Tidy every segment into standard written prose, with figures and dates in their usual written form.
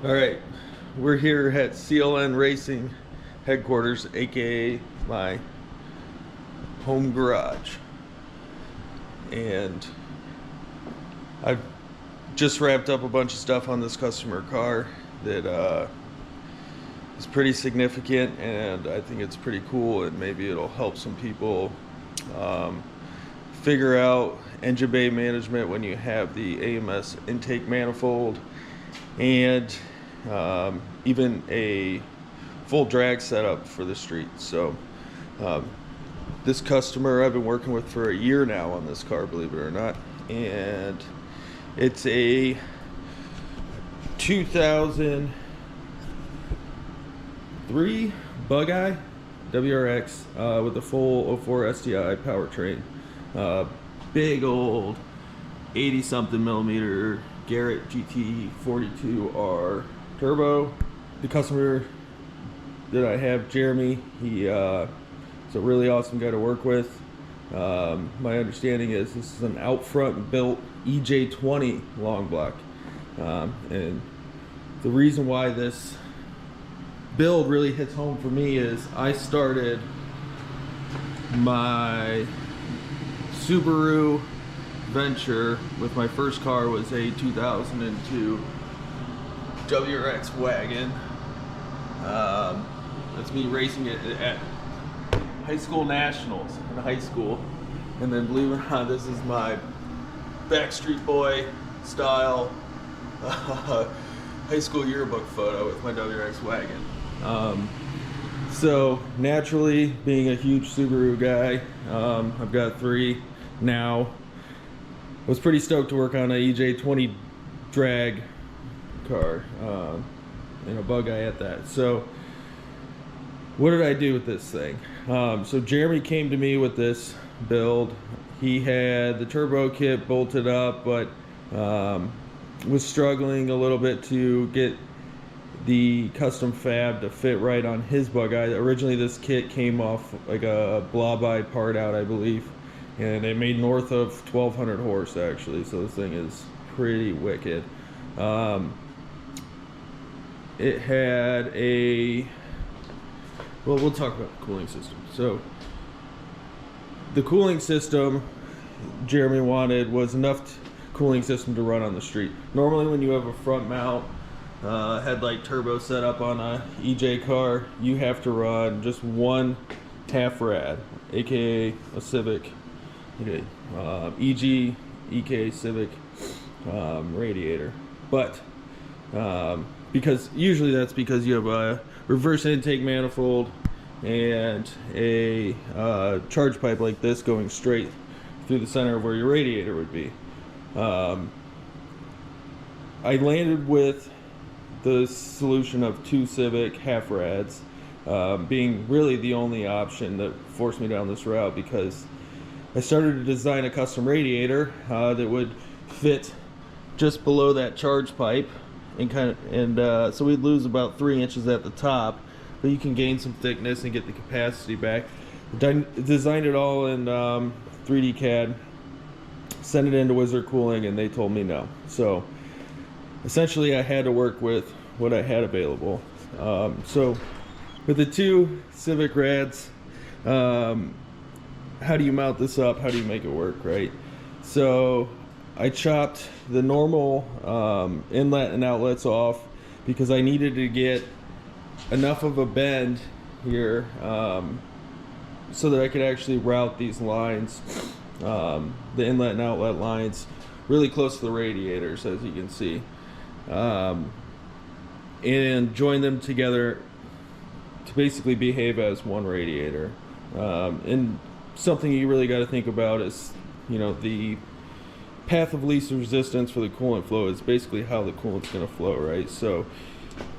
All right, we're here at CLN Racing headquarters, aka my home garage, and I've just wrapped up a bunch of stuff on this customer car that is pretty significant, and I think it's pretty cool, and maybe it'll help some people figure out engine bay management when you have the AMS intake manifold and even a full drag setup for the street. So this customer I've been working with for a year now on this car, believe it or not, and it's a 2003 Bugeye WRX with a full 04 STI powertrain. Big old 80 something millimeter Garrett GT42R turbo. The customer that I have, Jeremy, he is a really awesome guy to work with. My understanding is this is an out front built EJ20 long block, and the reason why this build really hits home for me is I started my Subaru venture with my first car was a 2002 WRX wagon. That's me racing it at high school nationals in high school, and then believe it or not, this is my Backstreet Boy style high school yearbook photo with my WRX wagon. So naturally, being a huge Subaru guy, I've got 3 now. I was pretty stoked to work on a EJ20 drag car, and a Bugeye at that. So what did I do with this thing? So Jeremy came to me with this build. He had the turbo kit bolted up, but was struggling a little bit to get the custom fab to fit right on his Bugeye. Originally this kit came off like a Bugeye part out, I believe, and it made north of 1200 horse actually, so this thing is pretty wicked. It had a, well, we'll talk about the cooling system. So the cooling system Jeremy wanted was enough cooling system to run on the street. Normally when you have a front mount headlight turbo set up on a EJ car, you have to run just one half rad, aka a Civic, okay, EG, EK Civic radiator. But because usually that's because you have a reverse intake manifold and a charge pipe like this going straight through the center of where your radiator would be. I landed with the solution of 2 Civic half rads, being really the only option that forced me down this route, because I started to design a custom radiator that would fit just below that charge pipe, and so we'd lose about 3 inches at the top, but you can gain some thickness and get the capacity back. Designed it all in 3D CAD, sent it into Wizard Cooling, and they told me no. So essentially I had to work with what I had available. So with the 2 Civic rads, how do you mount this up? How do you make it work, right? So I chopped the normal inlet and outlets off because I needed to get enough of a bend here so that I could actually route these lines, the inlet and outlet lines, really close to the radiators, as you can see, and join them together to basically behave as one radiator. And something you really got to think about is, you know, the path of least resistance for the coolant flow is basically how the coolant's going to flow, right? So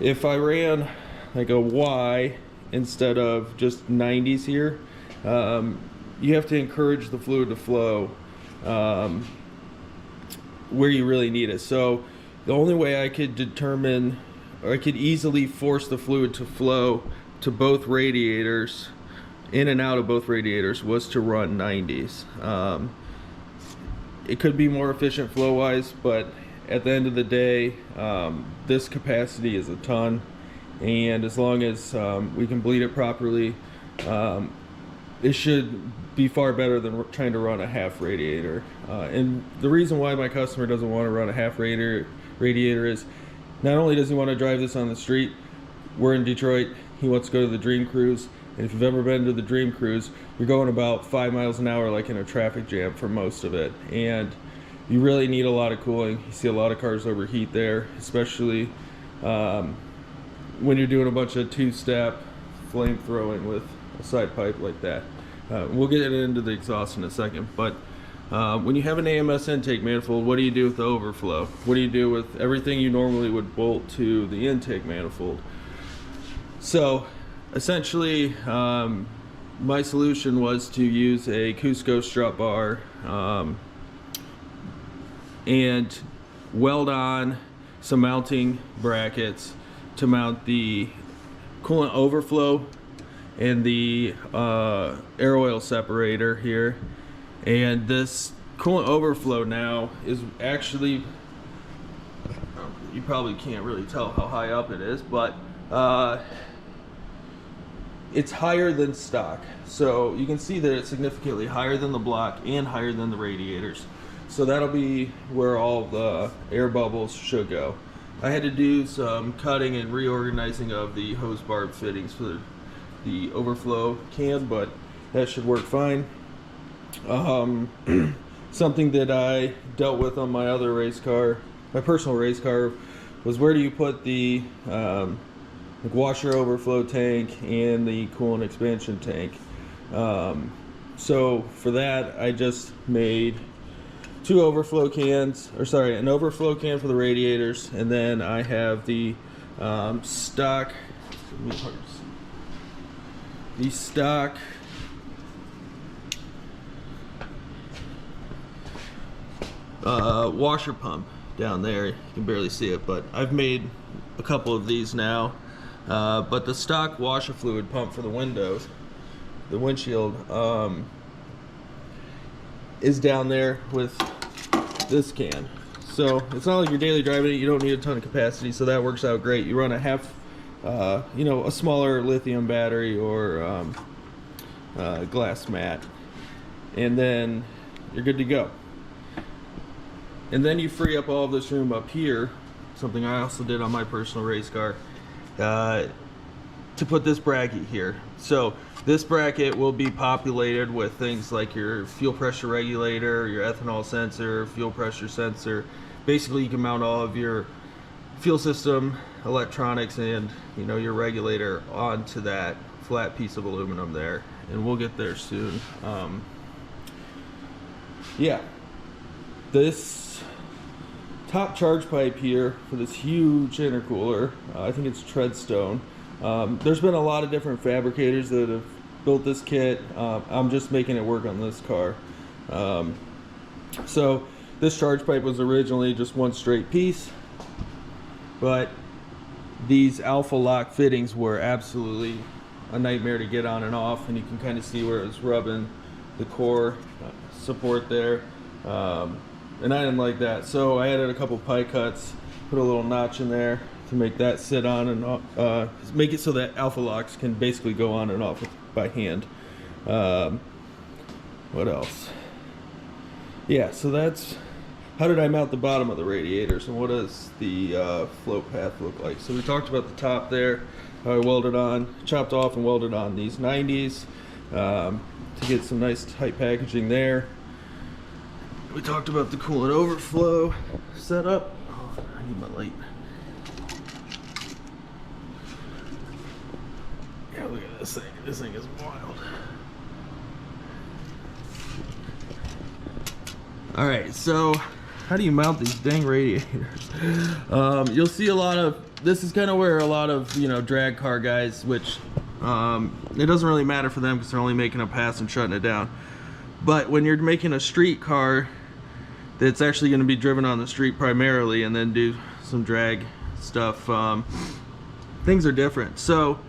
if I ran like a Y instead of just 90s here, you have to encourage the fluid to flow where you really need it. So the only way I could determine, or I could easily force the fluid to flow to both radiators, in and out of both radiators, was to run 90s. It could be more efficient flow wise, but at the end of the day, this capacity is a ton, and as long as we can bleed it properly, it should be far better than trying to run a half radiator. And the reason why my customer doesn't want to run a half radiator is not only does he want to drive this on the street, we're in Detroit, he wants to go to the Dream Cruise, and if you've ever been to the Dream Cruise, you're going about 5 miles an hour like in a traffic jam for most of it, and you really need a lot of cooling. You see a lot of cars overheat there, especially when you're doing a bunch of two-step flame throwing with a side pipe like that. We'll get into the exhaust in a second, but when you have an AMS intake manifold, what do you do with the overflow? What do you do with everything you normally would bolt to the intake manifold? So essentially, my solution was to use a Cusco strut bar and weld on some mounting brackets to mount the coolant overflow and the air oil separator here. And this coolant overflow now is actually, you probably can't really tell how high up it is, but it's higher than stock. So you can see that it's significantly higher than the block and higher than the radiators. So that'll be where all the air bubbles should go. I had to do some cutting and reorganizing of the hose barb fittings for the overflow can, but that should work fine. Something that I dealt with on my other race car, my personal race car, was where do you put the washer overflow tank and the coolant expansion tank. So for that, I just made two overflow cans, or sorry, an overflow can for the radiators, and then I have the stock washer pump down there. You can barely see it, but I've made a couple of these now. But the stock washer fluid pump for the windows, the windshield, is down there with this can. So it's not like you're daily driving it, you don't need a ton of capacity, so that works out great. You run a half, a smaller lithium battery or glass mat, and then you're good to go. And then you free up all of this room up here, something I also did on my personal race car, to put this bracket here. So this bracket will be populated with things like your fuel pressure regulator, your ethanol sensor, fuel pressure sensor. Basically, you can mount all of your fuel system, electronics, and your regulator onto that flat piece of aluminum there. And we'll get there soon. Yeah, this top charge pipe here for this huge intercooler, I think it's Treadstone. There's been a lot of different fabricators that have built this kit. I'm just making it work on this car. So this charge pipe was originally just one straight piece, but these alpha lock fittings were absolutely a nightmare to get on and off, and you can kind of see where it's rubbing the core support there. And I didn't like that, so I added a couple pie cuts, put a little notch in there to make that sit on and make it so that alpha locks can basically go on and off by hand. What else? Yeah, so that's how did I mount the bottom of the radiators, and what does the float path look like. So we talked about the top there, how I welded on, chopped off and welded on these 90s to get some nice tight packaging there. We talked about the coolant overflow setup. Oh, I need my light. Yeah, look at this thing. This thing is wild. Alright, so how do you mount these dang radiators? You'll see a lot of, this is kind of where a lot of, drag car guys, which it doesn't really matter for them because they're only making a pass and shutting it down. But when you're making a street car that's actually going to be driven on the street primarily and then do some drag stuff, things are different. So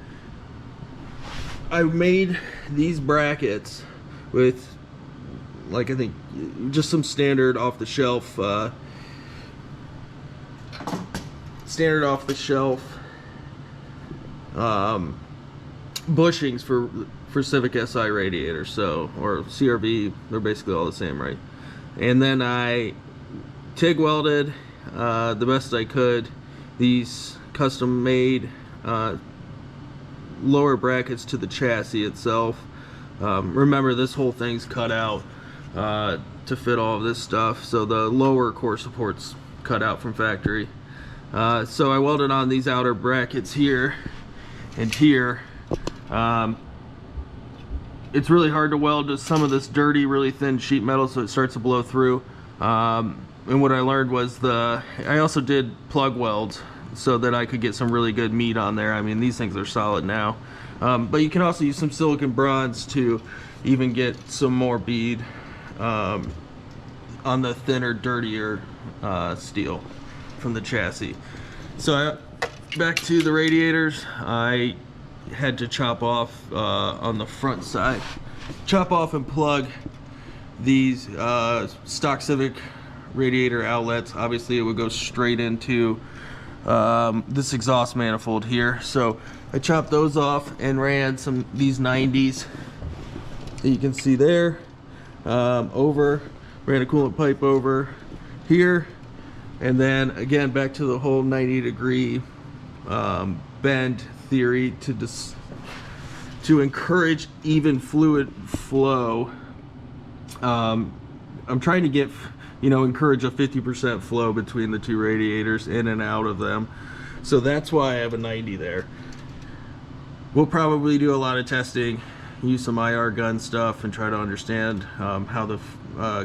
I made these brackets with, like, I think just some standard off the shelf standard off the shelf bushings for Civic Si radiators, so, or CRV, they're basically all the same, right? And then I TIG welded the best I could these custom made lower brackets to the chassis itself. Remember, this whole thing's cut out to fit all of this stuff, so the lower core support's cut out from factory. So I welded on these outer brackets here and here. It's really hard to weld to some of this dirty, really thin sheet metal, so it starts to blow through. And what I learned was I also did plug welds so that I could get some really good meat on there. I mean, these things are solid now. But you can also use some silicon bronze to even get some more bead on the thinner, dirtier steel from the chassis. So back to the radiators, I had to chop off on the front side, chop off and plug these stock Civic radiator outlets. Obviously it would go straight into this exhaust manifold here, so I chopped those off and ran these 90s that you can see there over, ran a coolant pipe over here, and then again back to the whole 90-degree bend theory to encourage even fluid flow. I'm trying to get, encourage a 50% flow between the two radiators, in and out of them. So that's why I have a 90 there. We'll probably do a lot of testing, use some IR gun stuff, and try to understand how the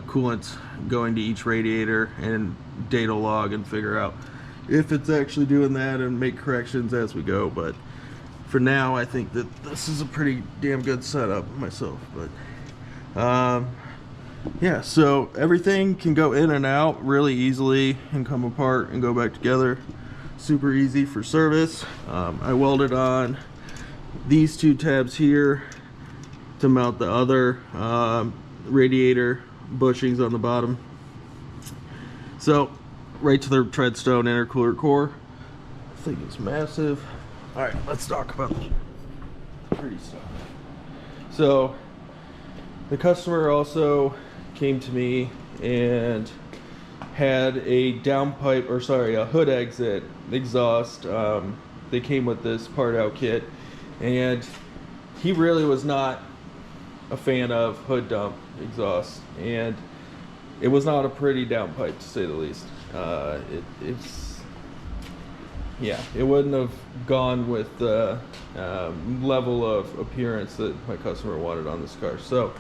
coolant's going to each radiator, and data log and figure out if it's actually doing that and make corrections as we go. But for now, I think that this is a pretty damn good setup myself. But yeah, so everything can go in and out really easily and come apart and go back together. Super easy for service. I welded on these two tabs here to mount the other radiator bushings on the bottom. So right to the treadstone intercooler core. I think it's massive. All right, let's talk about the pretty stuff. So the customer also came to me and had a downpipe, or sorry, a hood exit exhaust. They came with this part out kit, and he really was not a fan of hood dump exhaust, and it was not a pretty downpipe, to say the least. It wouldn't have gone with the level of appearance that my customer wanted on this car. So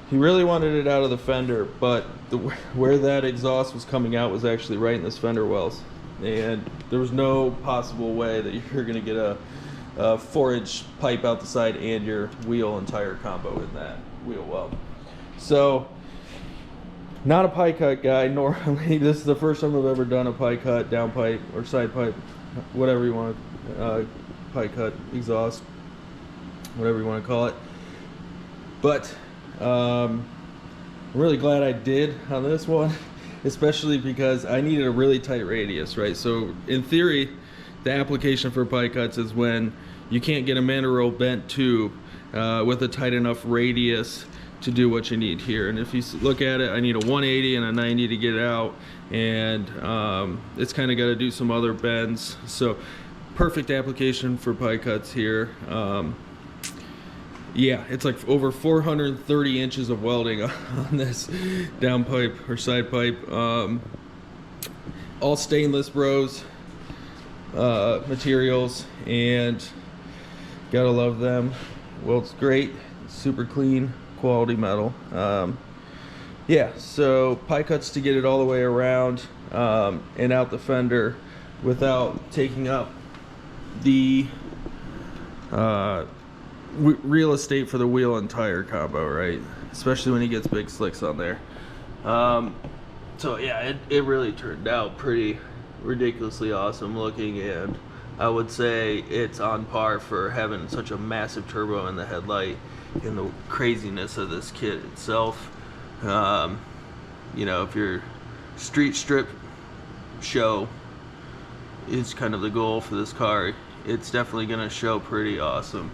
he really wanted it out of the fender, but where that exhaust was coming out was actually right in this fender wells, and there was no possible way that you're going to get a 4-inch pipe out the side and your wheel and tire combo in that wheel well. So, not a pie cut guy normally. This is the first time I've ever done a pie cut, down pipe, or side pipe, whatever you want, pie cut, exhaust, whatever you want to call it. But I'm really glad I did on this one, especially because I needed a really tight radius, right? So in theory, the application for pie cuts is when you can't get a Mandorel bent tube with a tight enough radius to do what you need here. And if you look at it, I need a 180 and a 90 to get it out, and it's kind of got to do some other bends. So perfect application for pie cuts here. Yeah, it's like over 430 inches of welding on this down pipe or side pipe. All stainless bros materials, and gotta love them. Welds great, super clean, quality metal. Yeah, so pie cuts to get it all the way around and out the fender without taking up the real estate for the wheel and tire combo, right? Especially when he gets big slicks on there. So yeah, it really turned out pretty ridiculously awesome looking, and I would say it's on par for having such a massive turbo in the headlight and the craziness of this kit itself. You know, if you're street strip show is kind of the goal for this car. It's definitely going to show pretty awesome.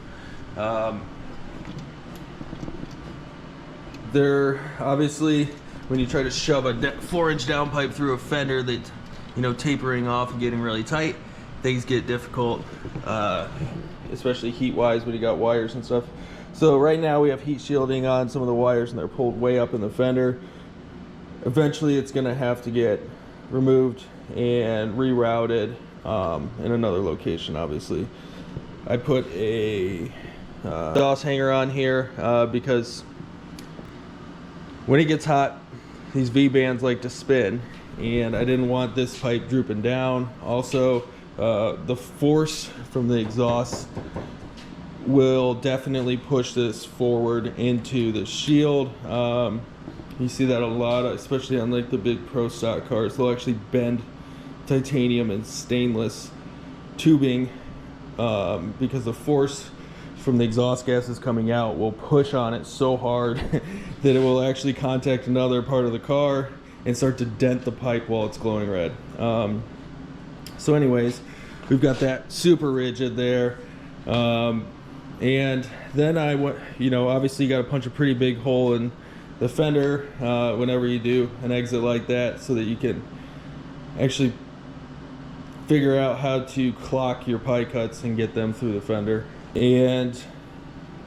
There, obviously, when you try to shove a 4-inch downpipe through a fender that, you know, tapering off and getting really tight, things get difficult, especially heat-wise when you got wires and stuff. So right now we have heat shielding on some of the wires and they're pulled way up in the fender. Eventually it's going to have to get removed and rerouted in another location, obviously. I put a exhaust hanger on here because when it gets hot, these V-bands like to spin, and I didn't want this pipe drooping down. Also, the force from the exhaust will definitely push this forward into the shield. You see that a lot, especially on like the big pro stock cars. They'll actually bend titanium and stainless tubing because the force from the exhaust gases coming out will push on it so hard that it will actually contact another part of the car and start to dent the pipe while it's glowing red. So anyways, we've got that super rigid there. And then I went, you know, obviously you got to punch a pretty big hole in the fender whenever you do an exit like that, so that you can actually figure out how to clock your pie cuts and get them through the fender. And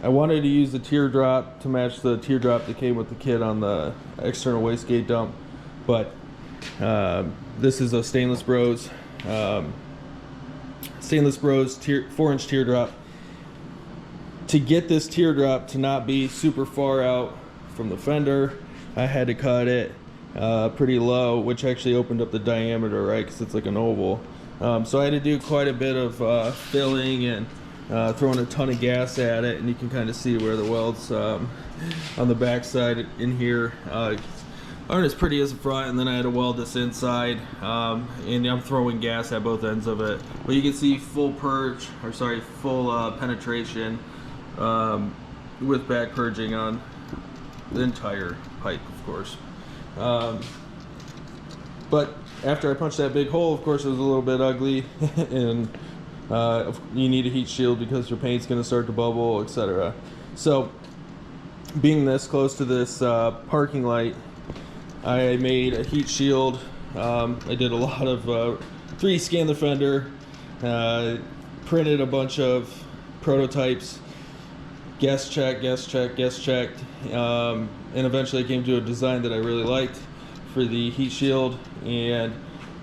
I wanted to use the teardrop to match the teardrop that came with the kit on the external wastegate dump, but this is a Stainless Bros 4-inch teardrop. To get this teardrop to not be super far out from the fender, I had to cut it pretty low, which actually opened up the diameter, right, because it's like an oval. So I had to do quite a bit of filling and throwing a ton of gas at it, and you can kind of see where the welds on the back side in here aren't as pretty as the front, and then I had to weld this inside, and I'm throwing gas at both ends of it. But you can see full penetration with back purging on the entire pipe, of course. But after I punched that big hole, of course it was a little bit ugly, and you need a heat shield because your paint's going to start to bubble, etc. So being this close to this parking light, I made a heat shield. I did a lot of 3D scan the fender, printed a bunch of prototypes, guess checked, and eventually I came to a design that I really liked for the heat shield, and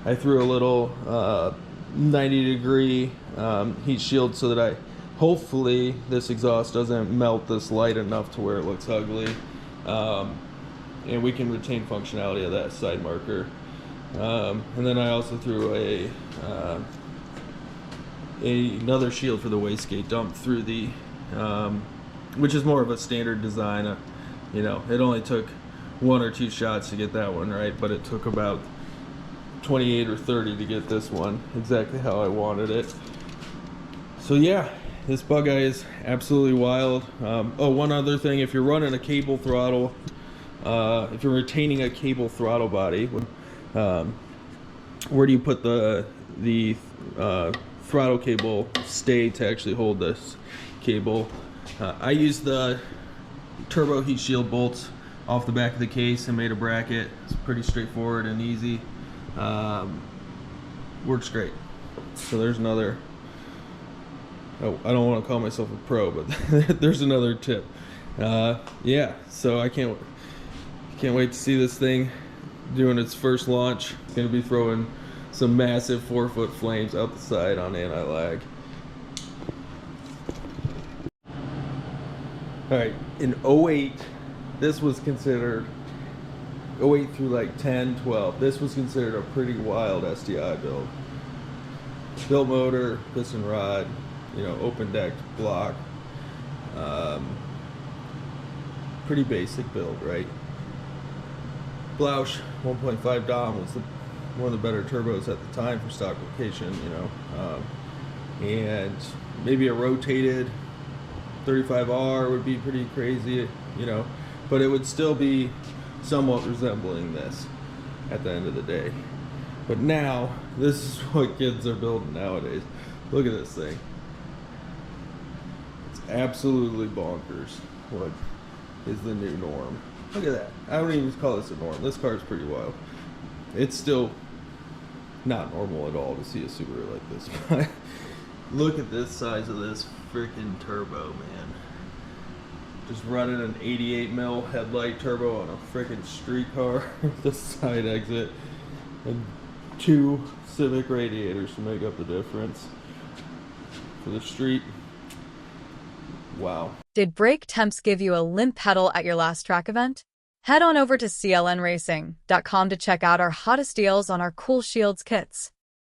I threw a little 90-degree heat shield so that hopefully this exhaust doesn't melt this light enough to where it looks ugly, and we can retain functionality of that side marker. And then I also threw another shield for the wastegate dump through the which is more of a standard design. You know, it only took 1 or 2 shots to get that one right, but it took about 28 or 30 to get this one exactly how I wanted it. So yeah, this Bugeye is absolutely wild. Oh, one other thing, if you're running a cable throttle, if you're retaining a cable throttle body, where do you put the throttle cable stay to actually hold this cable? I used the turbo heat shield bolts off the back of the case and made a bracket. It's pretty straightforward and easy. Works great. So there's another, oh, I don't want to call myself a pro, but there's another tip. Yeah, so I can't wait to see this thing doing its first launch. It's going to be throwing some massive 4-foot flames out the side on anti-lag. Alright, in 08, this was considered, 08 through like 10, 12, this was considered a pretty wild STI build. Built motor, piston rod, you know, open deck block. Pretty basic build, right? Blausch 1.5 Dom was one of the better turbos at the time for stock location, you know. And maybe a rotated 35R would be pretty crazy, you know, but it would still be somewhat resembling this at the end of the day. But now, this is what kids are building nowadays. Look at this thing. It's absolutely bonkers what is the new norm. Look at that. I don't even call this a norm. This car is pretty wild. It's still not normal at all to see a Subaru like this. But look at this size of this freaking turbo, man. Just running an 88 mil headlight turbo on a freaking street car with a side exit and 2 Civic radiators to make up the difference for the street. Wow. Did brake temps give you a limp pedal at your last track event? Head on over to clnracing.com to check out our hottest deals on our Cool Shields kits.